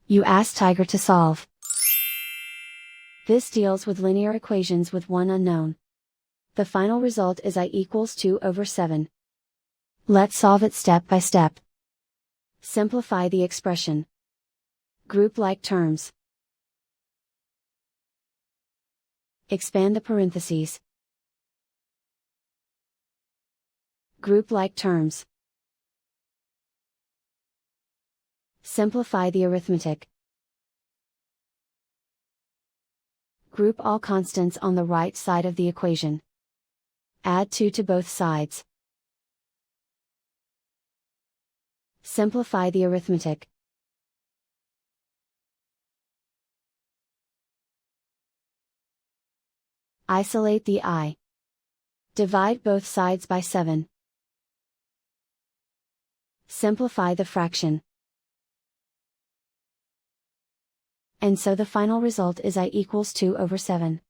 You ask Tiger to solve. This deals with linear equations with one unknown. The final result is I equals 2/7. Let's solve it step by step. Simplify the expression. Group like terms. Expand the parentheses. Group like terms. Simplify the arithmetic. Group all constants on the right side of the equation. Add 2 to both sides. Simplify the arithmetic. Isolate the I. Divide both sides by 7. Simplify the fraction. And so the final result is I equals 2/7.